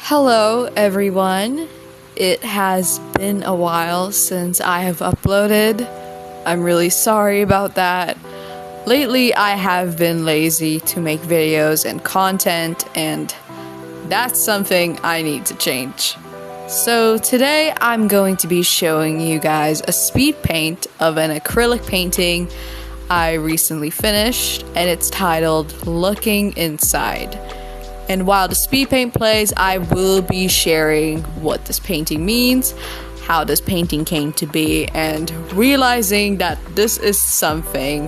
Hello everyone. It has been a while since I have uploaded. I'm really sorry about that. Lately I have been lazy to make videos and content, and that's something I need to change. So today I'm going to be showing you guys a speed paint of an acrylic painting I recently finished, and it's titled Looking Inside. And while the speed paint plays, I will be sharing what this painting means, how this painting came to be, and realizing that this is something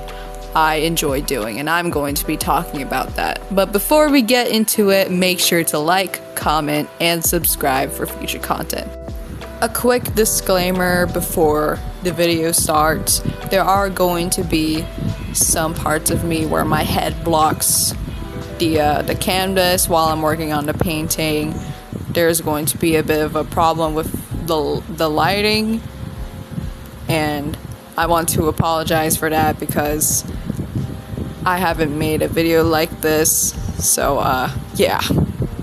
I enjoy doing, and I'm going to be talking about that. But before we get into it, make sure to like, comment, and subscribe for future content. A quick disclaimer before the video starts. There are going to be some parts of me where my head blocks the canvas while I'm working on the painting. There's going to be a bit of a problem with the lighting, and I want to apologize for that because I haven't made a video like this. So yeah,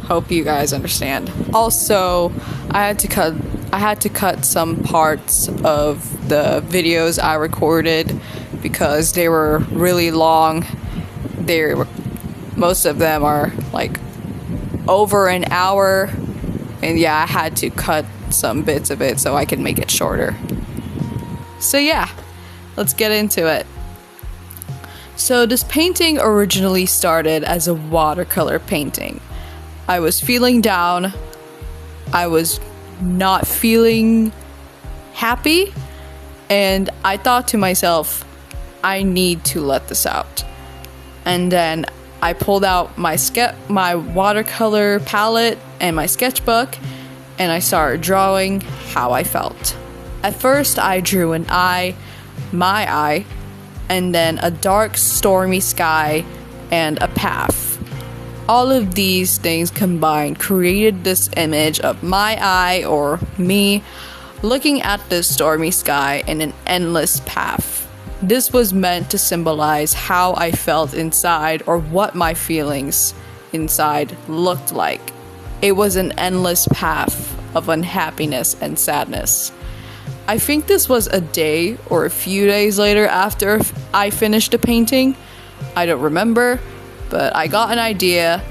hope you guys understand. Also, I had to cut some parts of the videos I recorded because they were really long. Most of them are like over an hour, and yeah, I had to cut some bits of it so I could make it shorter. So yeah, let's get into it. So this painting originally started as a watercolor painting. I was feeling down. I was not feeling happy, and I thought to myself, I need to let this out. And then I pulled out my watercolor palette and my sketchbook, and I started drawing how I felt. At first, I drew an eye, my eye, and then a dark, stormy sky and a path. All of these things combined created this image of my eye, or me, looking at this stormy sky and an endless path. This was meant to symbolize how I felt inside, or what my feelings inside looked like. It was an endless path of unhappiness and sadness. I think this was a day or a few days later after I finished the painting. I don't remember, but I got an idea,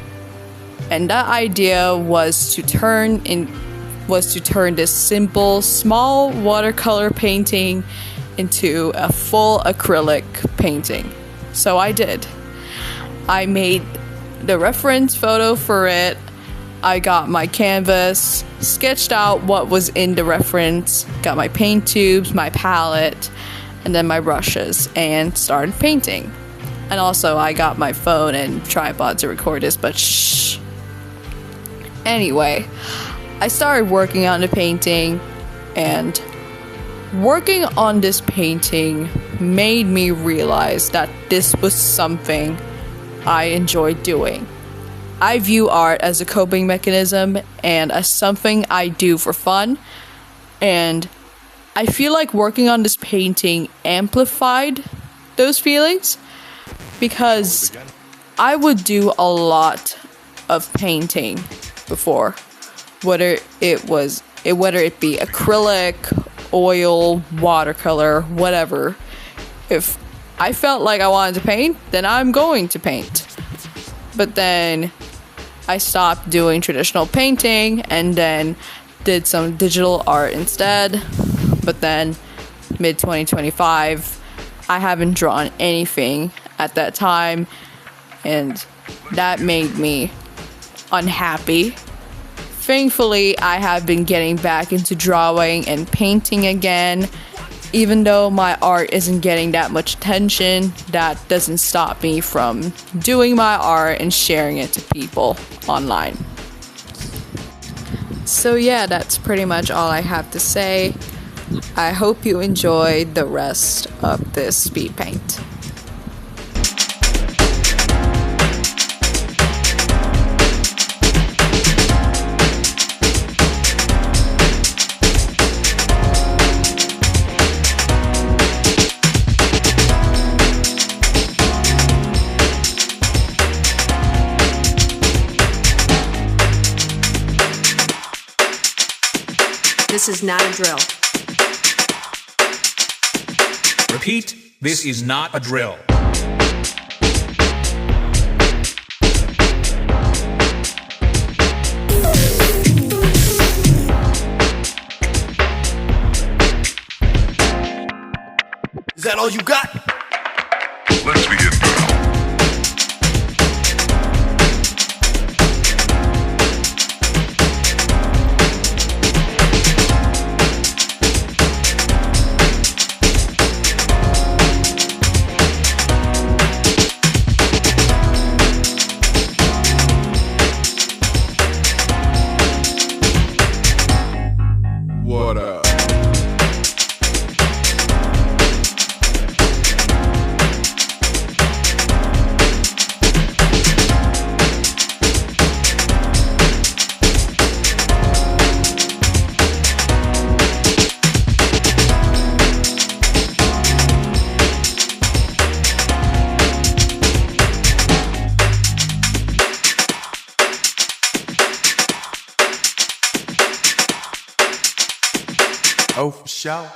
and that idea was to turn this simple, small watercolor painting into a full acrylic painting. So I did. I made the reference photo for it. I got my canvas, sketched out what was in the reference, got my paint tubes, my palette, and then my brushes, and started painting. And also I got my phone and tripod to record this, but shh. Anyway, I started working on the painting, and working on this painting made me realize that this was something I enjoy doing. I view art as a coping mechanism and as something I do for fun, and I feel like working on this painting amplified those feelings, because I would do a lot of painting before, whether it be acrylic, oil, watercolor, whatever. If I felt like I wanted to paint, then I'm going to paint. But then I stopped doing traditional painting and then did some digital art instead. But then mid-2025, I haven't drawn anything at that time, and that made me unhappy. Thankfully, I have been getting back into drawing and painting again. Even though my art isn't getting that much attention, that doesn't stop me from doing my art and sharing it to people online. So yeah, that's pretty much all I have to say. I hope you enjoyed the rest of this speed paint. This is not a drill. Repeat, this is not a drill. Is that all you got? Let's begin now. What up? Oh, for sure.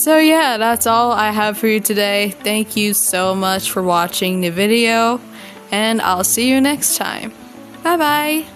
So yeah, that's all I have for you today. Thank you so much for watching the video, and I'll see you next time. Bye bye!